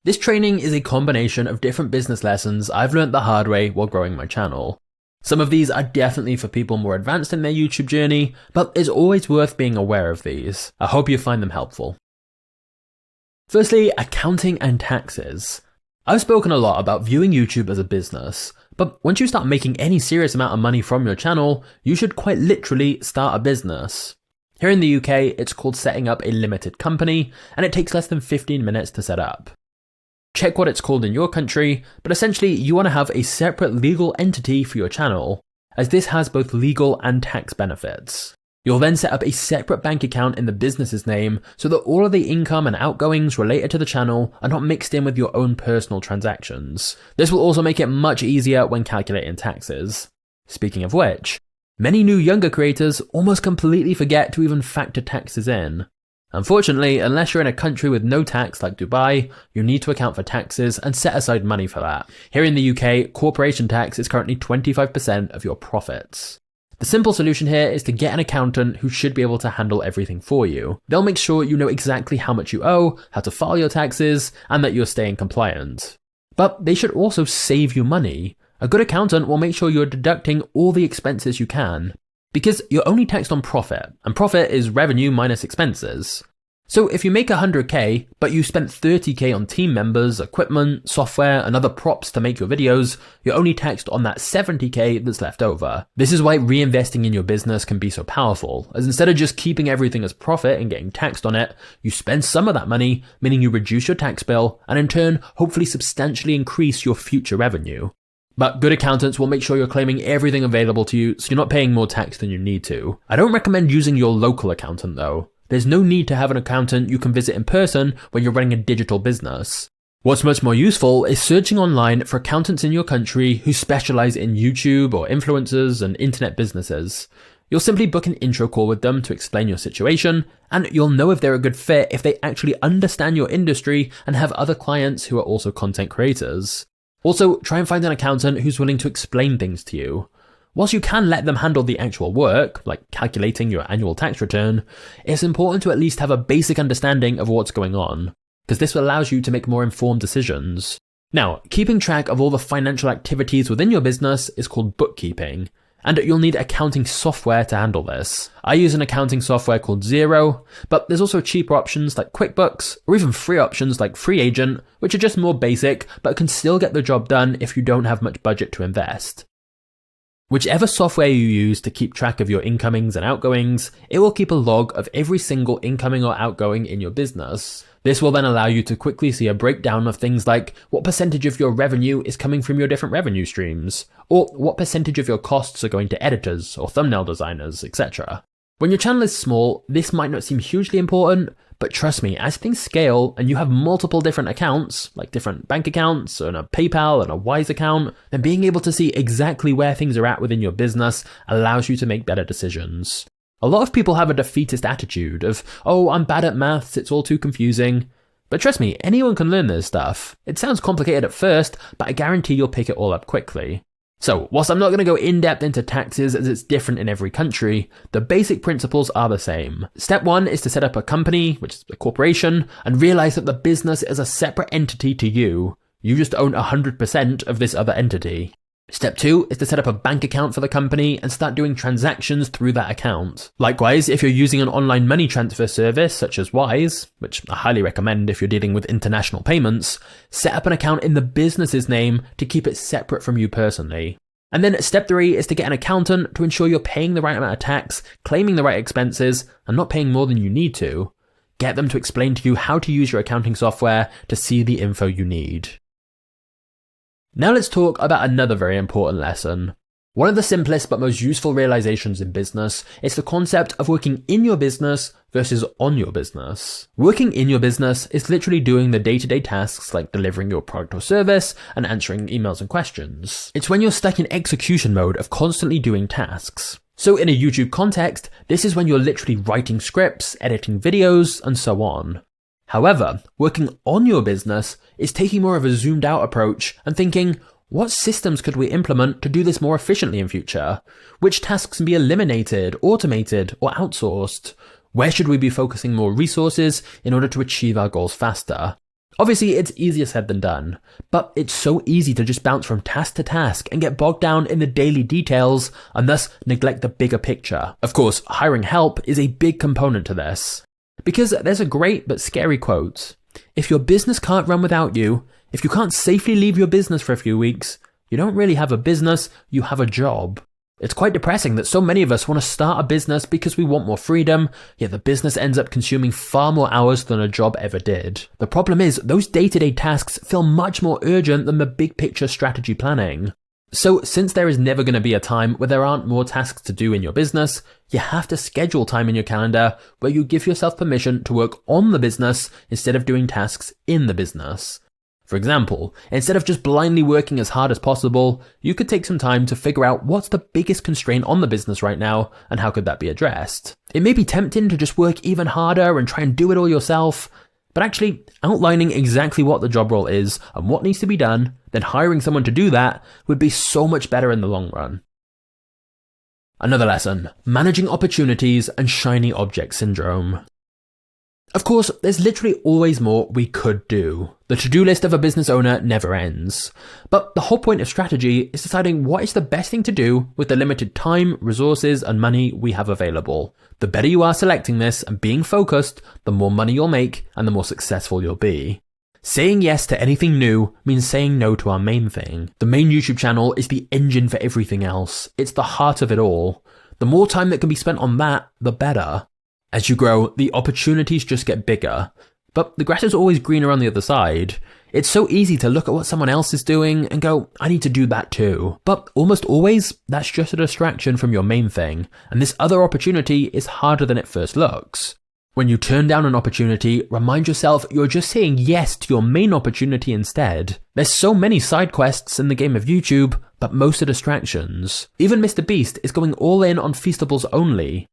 This training is a combination of different business lessons I've learned the hard way while growing my channel. Some of these are definitely for people more advanced in their YouTube journey, but it's always worth being aware of these. I hope you find them helpful. Firstly, accounting and taxes. I've spoken a lot about viewing YouTube as a business, but once you start making any serious amount of money from your channel, you should quite literally start a business. Here in the UK, it's called setting up a limited company, and it takes less than 15 minutes to set up. Check what it's called in your country, but essentially you want to have a separate legal entity for your channel, as this has both legal and tax benefits. You'll then set up a separate bank account in the business's name so that all of the income and outgoings related to the channel are not mixed in with your own personal transactions. This will also make it much easier when calculating taxes. Speaking of which, many new younger creators almost completely forget to even factor taxes in. Unfortunately, unless you're in a country with no tax like Dubai, you need to account for taxes and set aside money for that. Here in the UK, corporation tax is currently 25% of your profits. The simple solution here is to get an accountant who should be able to handle everything for you. They'll make sure you know exactly how much you owe, how to file your taxes, and that you're staying compliant. But they should also save you money. A good accountant will make sure you're deducting all the expenses you can, because you're only taxed on profit, and profit is revenue minus expenses. So if you make 100k, but you spent 30k on team members, equipment, software, and other props to make your videos, you're only taxed on that 70k that's left over. This is why reinvesting in your business can be so powerful, as instead of just keeping everything as profit and getting taxed on it, you spend some of that money, meaning you reduce your tax bill, and in turn, hopefully substantially increase your future revenue. But good accountants will make sure you're claiming everything available to you so you're not paying more tax than you need to. I don't recommend using your local accountant though. There's no need to have an accountant you can visit in person when you're running a digital business. What's much more useful is searching online for accountants in your country who specialize in YouTube or influencers and internet businesses. You'll simply book an intro call with them to explain your situation, and you'll know if they're a good fit if they actually understand your industry and have other clients who are also content creators. Also, try and find an accountant who's willing to explain things to you. Whilst you can let them handle the actual work, like calculating your annual tax return, it's important to at least have a basic understanding of what's going on, because this allows you to make more informed decisions. Now, keeping track of all the financial activities within your business is called bookkeeping, and you'll need accounting software to handle this. I use an accounting software called Xero, but there's also cheaper options like QuickBooks, or even free options like FreeAgent, which are just more basic, but can still get the job done if you don't have much budget to invest. Whichever software you use to keep track of your incomings and outgoings, it will keep a log of every single incoming or outgoing in your business. This will then allow you to quickly see a breakdown of things like what percentage of your revenue is coming from your different revenue streams, or what percentage of your costs are going to editors or thumbnail designers, etc. When your channel is small, this might not seem hugely important, but trust me, as things scale and you have multiple different accounts, like different bank accounts and a PayPal and a Wise account, then being able to see exactly where things are at within your business allows you to make better decisions. A lot of people have a defeatist attitude of, oh, I'm bad at maths, it's all too confusing. But trust me, anyone can learn this stuff. It sounds complicated at first, but I guarantee you'll pick it all up quickly. So, whilst I'm not going to go in depth into taxes as it's different in every country, the basic principles are the same. Step 1 is to set up a company, which is a corporation, and realize that the business is a separate entity to you. You just own 100% of this other entity. Step 2 is to set up a bank account for the company and start doing transactions through that account. Likewise, if you're using an online money transfer service such as Wise, which I highly recommend if you're dealing with international payments, set up an account in the business's name to keep it separate from you personally. And then step 3 is to get an accountant to ensure you're paying the right amount of tax, claiming the right expenses, and not paying more than you need to. Get them to explain to you how to use your accounting software to see the info you need. Now let's talk about another very important lesson. One of the simplest but most useful realizations in business is the concept of working in your business versus on your business. Working in your business is literally doing the day-to-day tasks like delivering your product or service and answering emails and questions. It's when you're stuck in execution mode of constantly doing tasks. So in a YouTube context, this is when you're literally writing scripts, editing videos, and so on. However, working on your business is taking more of a zoomed out approach and thinking, what systems could we implement to do this more efficiently in future? Which tasks can be eliminated, automated, or outsourced? Where should we be focusing more resources in order to achieve our goals faster? Obviously, it's easier said than done, but it's so easy to just bounce from task to task and get bogged down in the daily details and thus neglect the bigger picture. Of course, hiring help is a big component to this, because there's a great but scary quote. If your business can't run without you, if you can't safely leave your business for a few weeks, you don't really have a business, you have a job. It's quite depressing that so many of us want to start a business because we want more freedom, yet the business ends up consuming far more hours than a job ever did. The problem is, those day-to-day tasks feel much more urgent than the big picture strategy planning. So since there is never going to be a time where there aren't more tasks to do in your business, you have to schedule time in your calendar where you give yourself permission to work on the business instead of doing tasks in the business. For example, instead of just blindly working as hard as possible, you could take some time to figure out what's the biggest constraint on the business right now and how could that be addressed. It may be tempting to just work even harder and try and do it all yourself, but actually outlining exactly what the job role is and what needs to be done, then hiring someone to do that would be so much better in the long run. Another lesson, managing opportunities and shiny object syndrome. Of course, there's literally always more we could do. The to-do list of a business owner never ends. But the whole point of strategy is deciding what is the best thing to do with the limited time, resources, and money we have available. The better you are selecting this and being focused, the more money you'll make and the more successful you'll be. Saying yes to anything new means saying no to our main thing. The main YouTube channel is the engine for everything else. It's the heart of it all. The more time that can be spent on that, the better. As you grow, the opportunities just get bigger, but the grass is always greener on the other side. It's so easy to look at what someone else is doing and go, I need to do that too. But almost always, that's just a distraction from your main thing, and this other opportunity is harder than it first looks. When you turn down an opportunity, remind yourself you're just saying yes to your main opportunity instead. There's so many side quests in the game of YouTube, but most are distractions. Even Mr. Beast is going all in on Feastables only.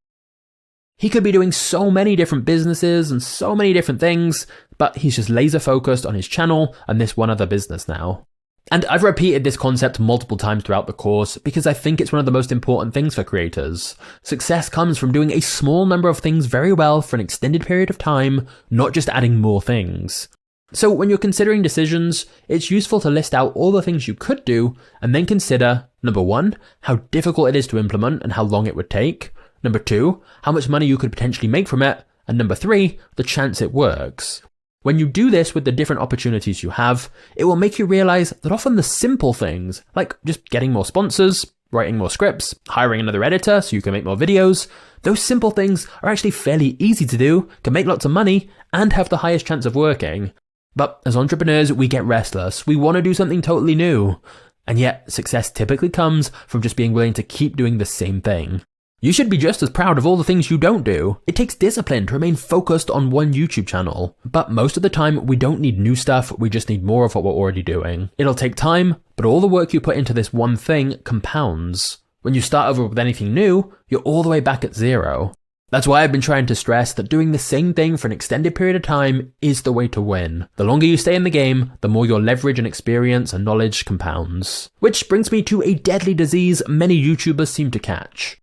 He could be doing so many different businesses and so many different things, but he's just laser focused on his channel and this one other business now. And I've repeated this concept multiple times throughout the course because I think it's one of the most important things for creators. Success comes from doing a small number of things very well for an extended period of time, not just adding more things. So when you're considering decisions, it's useful to list out all the things you could do and then consider, number 1, how difficult it is to implement and how long it would take. Number 2, how much money you could potentially make from it. And number 3, the chance it works. When you do this with the different opportunities you have, it will make you realize that often the simple things, like just getting more sponsors, writing more scripts, hiring another editor so you can make more videos, those simple things are actually fairly easy to do, can make lots of money, and have the highest chance of working. But as entrepreneurs, we get restless. We want to do something totally new. And yet, success typically comes from just being willing to keep doing the same thing. You should be just as proud of all the things you don't do. It takes discipline to remain focused on one YouTube channel. But most of the time, we don't need new stuff, we just need more of what we're already doing. It'll take time, but all the work you put into this one thing compounds. When you start over with anything new, you're all the way back at zero. That's why I've been trying to stress that doing the same thing for an extended period of time is the way to win. The longer you stay in the game, the more your leverage and experience and knowledge compounds. Which brings me to a deadly disease many YouTubers seem to catch.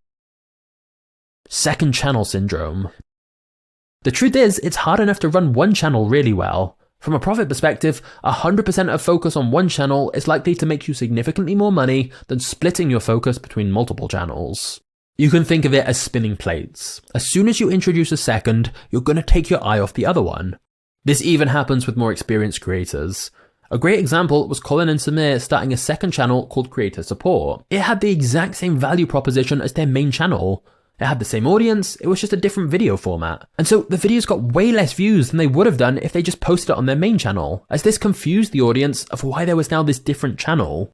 Second channel syndrome. The truth is, it's hard enough to run one channel really well. From a profit perspective, 100% of focus on one channel is likely to make you significantly more money than splitting your focus between multiple channels. You can think of it as spinning plates. As soon as you introduce a second, you're going to take your eye off the other one. This even happens with more experienced creators. A great example was Colin and Samir starting a second channel called Creator Support. It had the exact same value proposition as their main channel. It had the same audience, it was just a different video format. And so the videos got way less views than they would have done if they just posted it on their main channel, as this confused the audience of why there was now this different channel.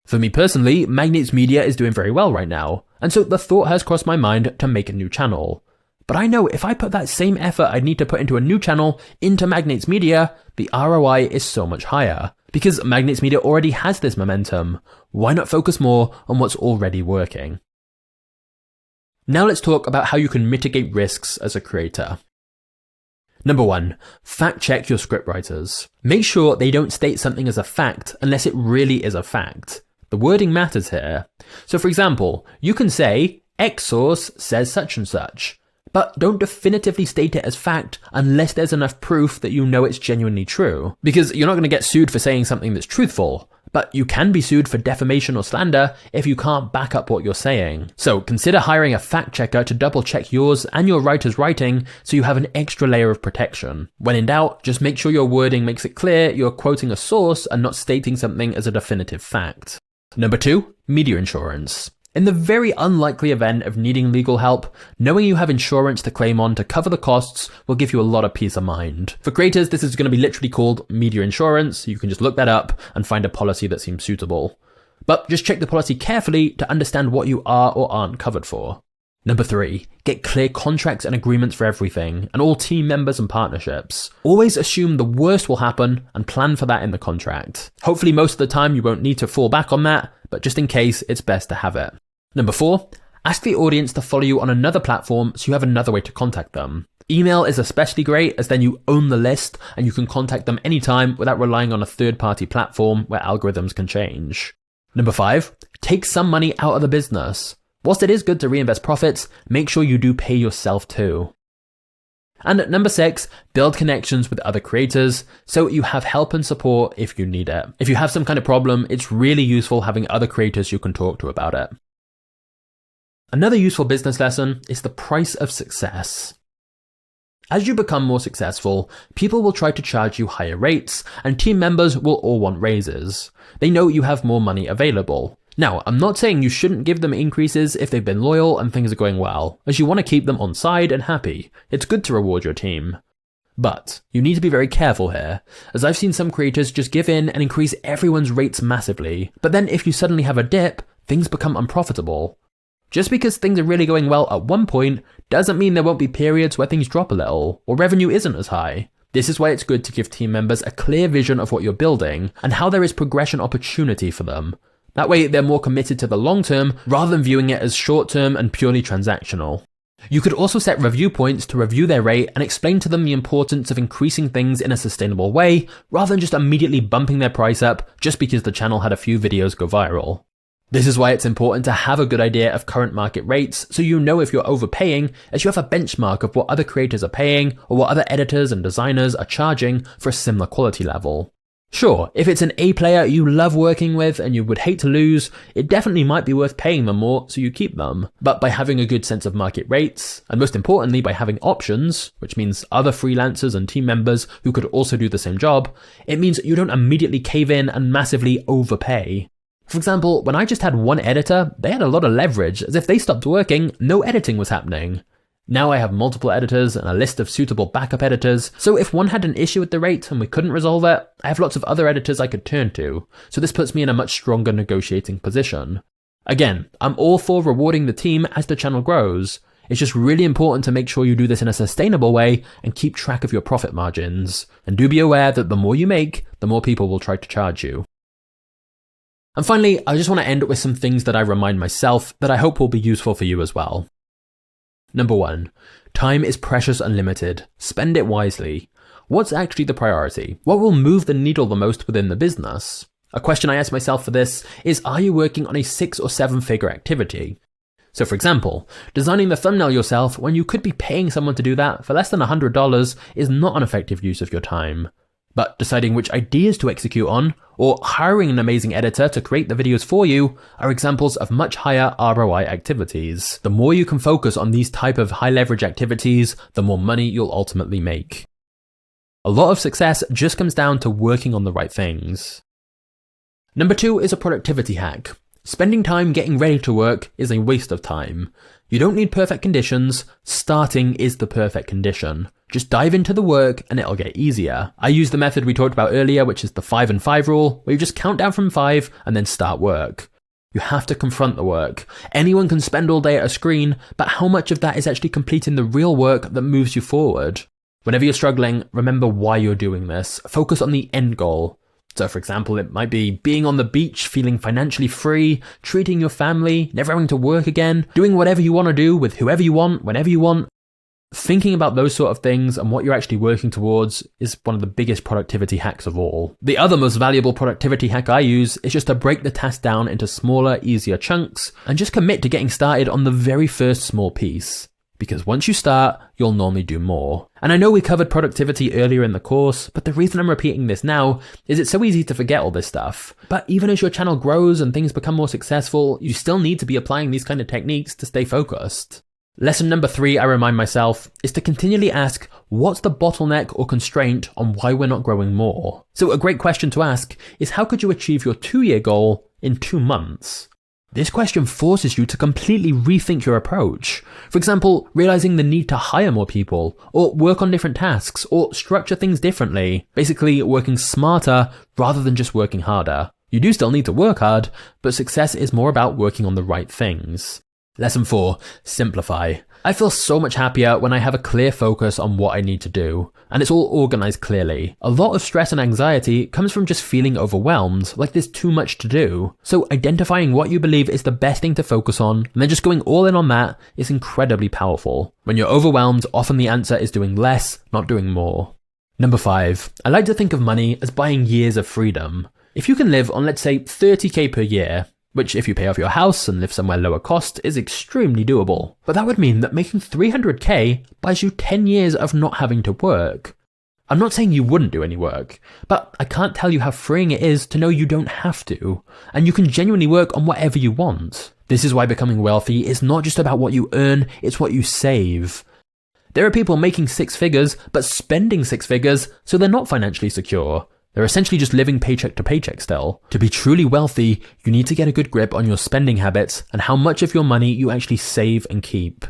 For me personally, Magnates Media is doing very well right now, and so the thought has crossed my mind to make a new channel. But I know if I put that same effort I'd need to put into a new channel into Magnates Media, the ROI is so much higher. Because Magnates Media already has this momentum, why not focus more on what's already working? Now let's talk about how you can mitigate risks as a creator. Number 1, fact check your scriptwriters. Make sure they don't state something as a fact unless it really is a fact. The wording matters here. So for example, you can say, X source says such and such, but don't definitively state it as fact unless there's enough proof that you know it's genuinely true. Because you're not going to get sued for saying something that's truthful, but you can be sued for defamation or slander if you can't back up what you're saying. So consider hiring a fact checker to double check yours and your writer's writing so you have an extra layer of protection. When in doubt, just make sure your wording makes it clear you're quoting a source and not stating something as a definitive fact. Number 2, media insurance. In the very unlikely event of needing legal help, knowing you have insurance to claim on to cover the costs will give you a lot of peace of mind. For creators, this is going to be literally called media insurance. You can just look that up and find a policy that seems suitable. But just check the policy carefully to understand what you are or aren't covered for. Number 3, get clear contracts and agreements for everything, and all team members and partnerships. Always assume the worst will happen and plan for that in the contract. Hopefully most of the time you won't need to fall back on that, but just in case, it's best to have it. Number 4, ask the audience to follow you on another platform so you have another way to contact them. Email is especially great as then you own the list and you can contact them anytime without relying on a third-party platform where algorithms can change. Number 5, take some money out of the business. Whilst it is good to reinvest profits, make sure you do pay yourself too. And number 6, build connections with other creators so you have help and support if you need it. If you have some kind of problem, it's really useful having other creators you can talk to about it. Another useful business lesson is the price of success. As you become more successful, people will try to charge you higher rates, and team members will all want raises. They know you have more money available. Now, I'm not saying you shouldn't give them increases if they've been loyal and things are going well, as you want to keep them on side and happy. It's good to reward your team. But you need to be very careful here, as I've seen some creators just give in and increase everyone's rates massively, but then if you suddenly have a dip, things become unprofitable. Just because things are really going well at one point doesn't mean there won't be periods where things drop a little, or revenue isn't as high. This is why it's good to give team members a clear vision of what you're building and how there is progression opportunity for them. That way they're more committed to the long term rather than viewing it as short term and purely transactional. You could also set review points to review their rate and explain to them the importance of increasing things in a sustainable way rather than just immediately bumping their price up just because the channel had a few videos go viral. This is why it's important to have a good idea of current market rates so you know if you're overpaying, as you have a benchmark of what other creators are paying or what other editors and designers are charging for a similar quality level. Sure, if it's an A player you love working with and you would hate to lose, it definitely might be worth paying them more so you keep them. But by having a good sense of market rates, and most importantly by having options, which means other freelancers and team members who could also do the same job, it means you don't immediately cave in and massively overpay. For example, when I just had one editor, they had a lot of leverage, as if they stopped working, no editing was happening. Now I have multiple editors and a list of suitable backup editors, so if one had an issue with the rate and we couldn't resolve it, I have lots of other editors I could turn to, so this puts me in a much stronger negotiating position. Again, I'm all for rewarding the team as the channel grows. It's just really important to make sure you do this in a sustainable way and keep track of your profit margins. And do be aware that the more you make, the more people will try to charge you. And finally, I just want to end with some things that I remind myself that I hope will be useful for you as well. Number 1, time is precious and limited. Spend it wisely. What's actually the priority? What will move the needle the most within the business? A question I ask myself for this is, are you working on a 6 or 7 figure activity? So for example, designing the thumbnail yourself when you could be paying someone to do that for less than $100 is not an effective use of your time. But deciding which ideas to execute on, or hiring an amazing editor to create the videos for you, are examples of much higher ROI activities. The more you can focus on these type of high leverage activities, the more money you'll ultimately make. A lot of success just comes down to working on the right things. Number 2 is a productivity hack. Spending time getting ready to work is a waste of time. You don't need perfect conditions, starting is the perfect condition. Just dive into the work and it'll get easier. I use the method we talked about earlier, which is the 5 and 5 rule, where you just count down from 5 and then start work. You have to confront the work. Anyone can spend all day at a screen, but how much of that is actually completing the real work that moves you forward? Whenever you're struggling, remember why you're doing this. Focus on the end goal. So for example, it might be being on the beach, feeling financially free, treating your family, never having to work again, doing whatever you want to do with whoever you want, whenever you want. Thinking about those sort of things and what you're actually working towards is one of the biggest productivity hacks of all. The other most valuable productivity hack I use is just to break the task down into smaller, easier chunks and just commit to getting started on the very first small piece. Because once you start, you'll normally do more. And I know we covered productivity earlier in the course, but the reason I'm repeating this now is it's so easy to forget all this stuff. But even as your channel grows and things become more successful, you still need to be applying these kind of techniques to stay focused. Lesson number 3, I remind myself, is to continually ask, what's the bottleneck or constraint on why we're not growing more? So a great question to ask is, how could you achieve your 2-year goal in 2 months? This question forces you to completely rethink your approach. For example, realizing the need to hire more people, or work on different tasks, or structure things differently. Basically, working smarter rather than just working harder. You do still need to work hard, but success is more about working on the right things. Lesson 4, simplify. I feel so much happier when I have a clear focus on what I need to do, and it's all organized clearly. A lot of stress and anxiety comes from just feeling overwhelmed, like there's too much to do. So identifying what you believe is the best thing to focus on, and then just going all in on that is incredibly powerful. When you're overwhelmed, often the answer is doing less, not doing more. Number 5, I like to think of money as buying years of freedom. If you can live on, let's say, 30k per year, which if you pay off your house and live somewhere lower cost is extremely doable. But that would mean that making 300k buys you 10 years of not having to work. I'm not saying you wouldn't do any work, but I can't tell you how freeing it is to know you don't have to, and you can genuinely work on whatever you want. This is why becoming wealthy is not just about what you earn, it's what you save. There are people making 6 figures, but spending 6 figures, so they're not financially secure. They're essentially just living paycheck to paycheck still. To be truly wealthy, you need to get a good grip on your spending habits and how much of your money you actually save and keep.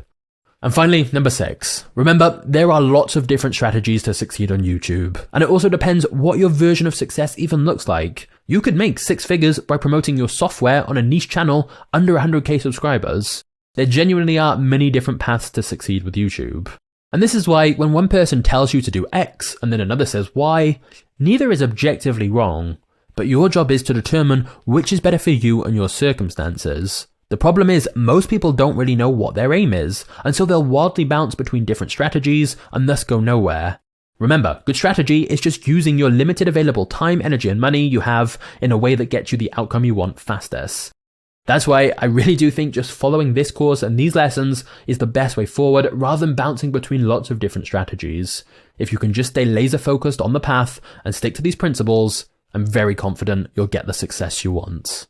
And finally, number 6. Remember, there are lots of different strategies to succeed on YouTube. And it also depends what your version of success even looks like. You could make 6 figures by promoting your software on a niche channel under 100k subscribers. There genuinely are many different paths to succeed with YouTube. And this is why when one person tells you to do X and then another says Y, neither is objectively wrong, but your job is to determine which is better for you and your circumstances. The problem is most people don't really know what their aim is, and so they'll wildly bounce between different strategies and thus go nowhere. Remember, good strategy is just using your limited available time, energy and money you have in a way that gets you the outcome you want fastest. That's why I really do think just following this course and these lessons is the best way forward rather than bouncing between lots of different strategies. If you can just stay laser focused on the path and stick to these principles, I'm very confident you'll get the success you want.